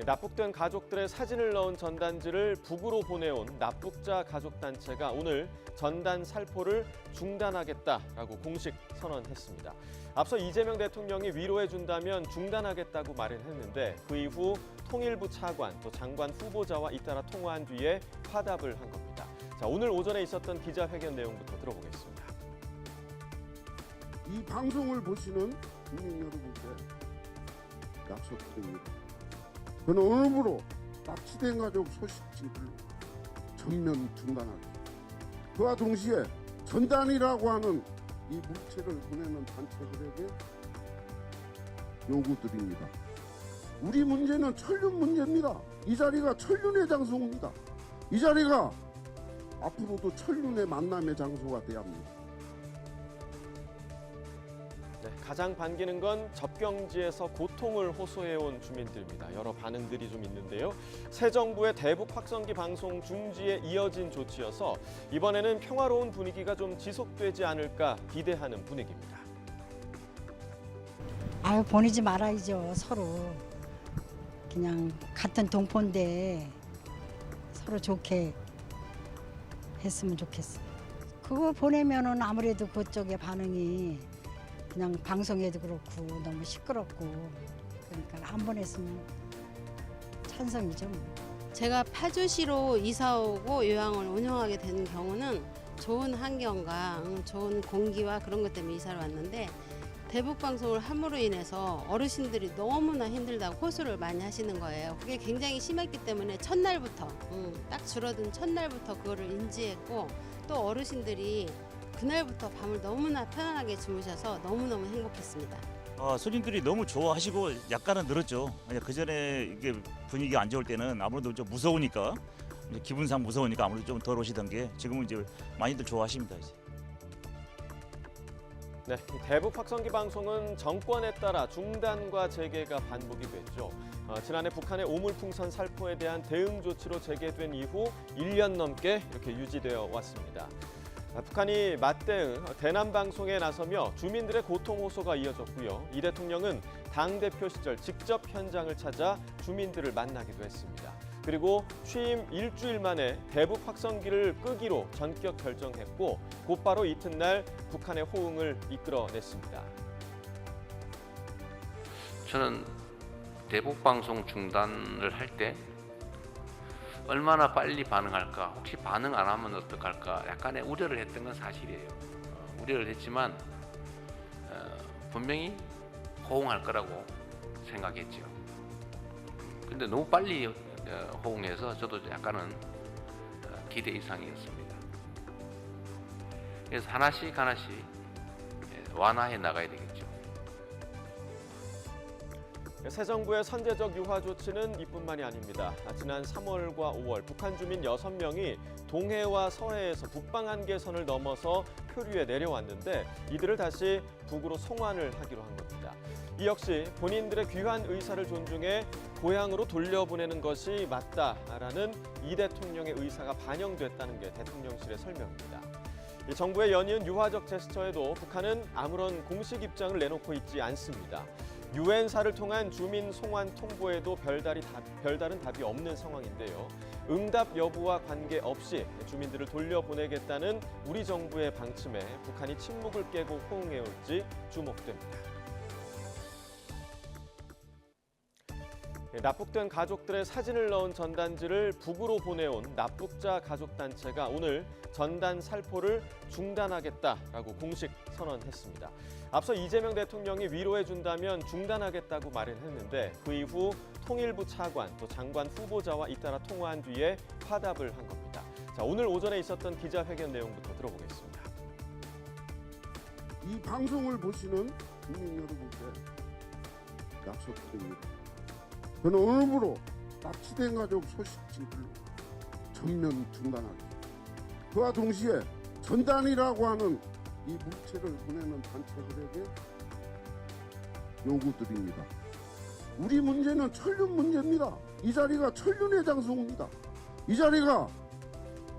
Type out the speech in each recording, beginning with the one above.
납북된 가족들의 사진을 넣은 전단지를 북으로 보내온 납북자 가족단체가 오늘 전단 살포를 중단하겠다라고 공식 선언했습니다. 앞서 이재명 대통령이 위로해준다면 중단하겠다고 말은 했는데 그 이후 통일부 차관 또 장관 후보자와 잇따라 통화한 뒤에 화답을 한 겁니다. 자, 오늘 오전에 있었던 기자회견 내용부터 들어보겠습니다. 이 방송을 보시는 국민 여러분께 약속드립니다. 저는 오늘부로 납치된 가족 소식지를 전면 중단하겠습니다. 그와 동시에 전단이라고 하는 이 물체를 보내는 단체들에게 요구드립니다. 우리 문제는 천륜 문제입니다. 이 자리가 천륜의 장소입니다. 이 자리가 앞으로도 천륜의 만남의 장소가 돼야 합니다. 가장 반기는 건 접경지에서 고통을 호소해온 주민들입니다. 여러 반응들이 좀 있는데요. 새 정부의 대북 확성기 방송 중지에 이어진 조치여서 이번에는 평화로운 분위기가 좀 지속되지 않을까 기대하는 분위기입니다. 아유, 보내지 말아야죠. 서로 그냥 같은 동포인데 서로 좋게 했으면 좋겠어요. 그거 보내면은 아무래도 그쪽의 반응이 그냥 방송에도 그렇고 너무 시끄럽고 그러니까 안 보냈으면 찬성이죠. 제가 파주시로 이사 오고 요양원을 운영하게 되는 경우는 좋은 환경과 좋은 공기와 그런 것 때문에 이사를 왔는데 대북 방송을 함으로 인해서 어르신들이 너무나 힘들다고 호소를 많이 하시는 거예요. 그게 굉장히 심했기 때문에 첫날부터 딱 줄어든 첫날부터 그거를 인지했고 또 어르신들이 그날부터 밤을 너무나 편안하게 주무셔서 너무너무 행복했습니다. 손님들이 너무 좋아하시고 약간은 늘었죠. 그 전에 이게 분위기가 안 좋을 때는 아무래도 좀 무서우니까 이제 기분상 무서우니까 아무래도 좀 덜 오시던 게 지금은 이제 많이들 좋아하십니다. 이제. 네, 대북 확성기 방송은 정권에 따라 중단과 재개가 반복이 됐죠. 지난해 북한의 오물풍선 살포에 대한 대응 조치로 재개된 이후 1년 넘게 이렇게 유지되어 왔습니다. 북한이 맞대응 대남 방송에 나서며 주민들의 고통 호소가 이어졌고요. 이 대통령은 당대표 시절 직접 현장을 찾아 주민들을 만나기도 했습니다. 그리고 취임 일주일 만에 대북 확성기를 끄기로 전격 결정했고 곧바로 이튿날 북한의 호응을 이끌어냈습니다. 저는 대북 방송 중단을 할 때 얼마나 빨리 반응할까, 혹시 반응 안 하면 어떡할까 약간의 우려를 했던 건 사실이에요. 우려를 했지만 분명히 호응할 거라고 생각했죠. 근데 너무 빨리 호응해서 저도 약간은 기대 이상이었습니다. 그래서 하나씩 완화해 나가야 되겠죠. 새 정부의 선제적 유화 조치는 이뿐만이 아닙니다. 지난 3월과 5월 북한 주민 6명이 동해와 서해에서 북방 한계선을 넘어서 표류에 내려왔는데 이들을 다시 북으로 송환을 하기로 한 겁니다. 이 역시 본인들의 귀한 의사를 존중해 고향으로 돌려보내는 것이 맞다라는 이 대통령의 의사가 반영됐다는 게 대통령실의 설명입니다. 이 정부의 연이은 유화적 제스처에도 북한은 아무런 공식 입장을 내놓고 있지 않습니다. 유엔사를 통한 주민 송환 통보에도 별다른 답이 없는 상황인데요. 응답 여부와 관계없이 주민들을 돌려보내겠다는 우리 정부의 방침에 북한이 침묵을 깨고 호응해올지 주목됩니다. 납북된 가족들의 사진을 넣은 전단지를 북으로 보내온 납북자 가족단체가 오늘 전단 살포를 중단하겠다라고 공식 선언했습니다. 앞서 이재명 대통령이 위로해준다면 중단하겠다고 말은 했는데 그 이후 통일부 차관 또 장관 후보자와 잇따라 통화한 뒤에 화답을 한 겁니다. 자, 오늘 오전에 있었던 기자회견 내용부터 들어보겠습니다. 이 방송을 보시는 국민 여러분께 약속드립니다. 저는 오늘부로 납치된 가족 소식지를 전면 중단하겠습니다. 그와 동시에 전단이라고 하는 이 물체를 보내는 단체들에게 요구드립니다. 우리 문제는 천륜 문제입니다. 이 자리가 천륜의 장소입니다. 이 자리가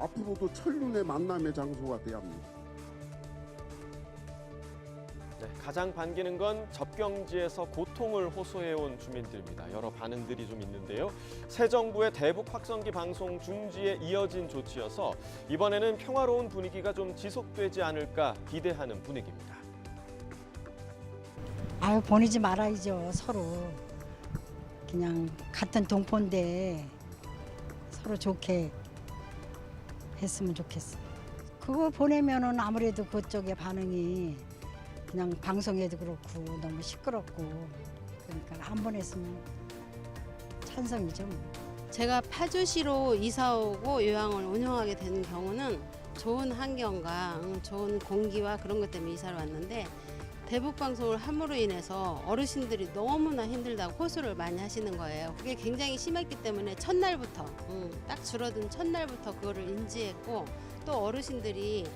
앞으로도 천륜의 만남의 장소가 돼야 합니다. 네, 가장 반기는 건 접경지에서 고통을 호소해온 주민들입니다. 여러 반응들이 좀 있는데요. 새 정부의 대북 확성기 방송 중지에 이어진 조치여서 이번에는 평화로운 분위기가 좀 지속되지 않을까 기대하는 분위기입니다. 아유, 보내지 말아야죠. 서로 그냥 같은 동포인데 서로 좋게 했으면 좋겠어. 그거 보내면은 아무래도 그쪽의 반응이 그냥 방송에도 그렇고 너무 시끄럽고, 그러니까 안 보냈으면 찬성이죠. 제가 파주시로 이사 오고 요양을 운영하게 된 경우는 좋은 환경과 좋은 공기와 그런 것 때문에 이사를 왔는데, 대북 방송을 함으로 인해서 어르신들이 너무나 힘들다고 호소를 많이 하시는 거예요. 그게 굉장히 심했기 때문에 첫날부터 딱 줄어든 첫날부터 그거를 인지했고, 또 어르신들이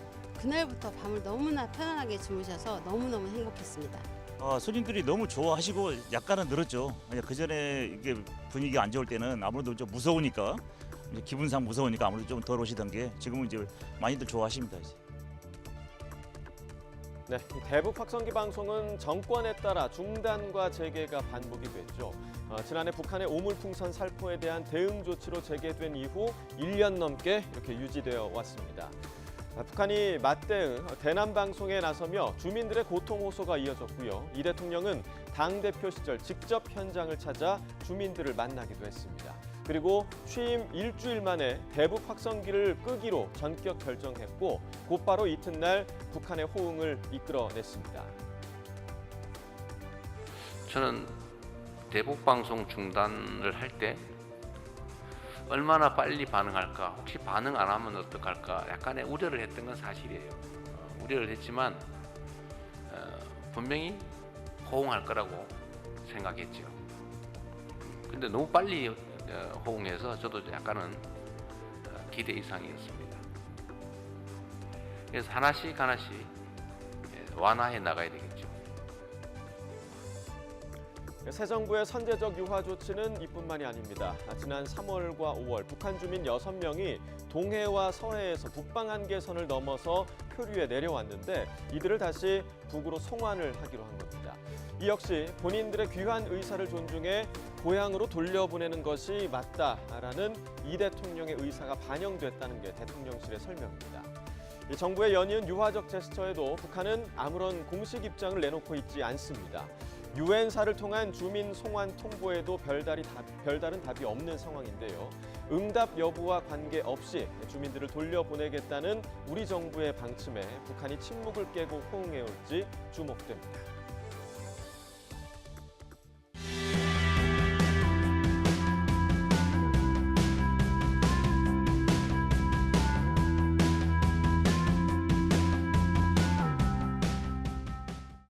그날부터 밤을 너무나 편안하게 주무셔서 너무너무 행복했습니다. 손님들이 너무 좋아하시고 약간은 늘었죠. 그 전에 이게 분위기가 안 좋을 때는 아무래도 좀 무서우니까, 이제 기분상 무서우니까 아무래도 좀 덜 오시던 게 지금은 이제 많이들 좋아하십니다. 이제. 네, 이 대북 확성기 방송은 정권에 따라 중단과 재개가 반복이 됐죠. 지난해 북한의 오물풍선 살포에 대한 대응 조치로 재개된 이후 1년 넘게 이렇게 유지되어 왔습니다. 북한이 맞대응 대남 방송에 나서며 주민들의 고통 호소가 이어졌고요. 이 대통령은 당대표 시절 직접 현장을 찾아 주민들을 만나기도 했습니다. 그리고 취임 일주일 만에 대북 확성기를 끄기로 전격 결정했고, 곧바로 이튿날 북한의 호응을 이끌어냈습니다. 저는 대북 방송 중단을 할 때 얼마나 빨리 반응할까, 혹시 반응 안 하면 어떡할까 약간의 우려를 했던 건 사실이에요. 우려를 했지만 분명히 호응할 거라고 생각했죠. 근데 너무 빨리 호응해서 저도 약간은 기대 이상이었습니다. 그래서 하나씩 완화해 나가야 되겠죠. 새 정부의 선제적 유화 조치는 이뿐만이 아닙니다. 지난 3월과 5월 북한 주민 6명이 동해와 서해에서 북방 한계선을 넘어서 표류에 내려왔는데, 이들을 다시 북으로 송환을 하기로 한 겁니다. 이 역시 본인들의 귀한 의사를 존중해 고향으로 돌려보내는 것이 맞다라는 이 대통령의 의사가 반영됐다는 게 대통령실의 설명입니다. 이 정부의 연이은 유화적 제스처에도 북한은 아무런 공식 입장을 내놓고 있지 않습니다. 유엔사를 통한 주민 송환 통보에도 별다른 답이 없는 상황인데요. 응답 여부와 관계없이 주민들을 돌려보내겠다는 우리 정부의 방침에 북한이 침묵을 깨고 호응해올지 주목됩니다.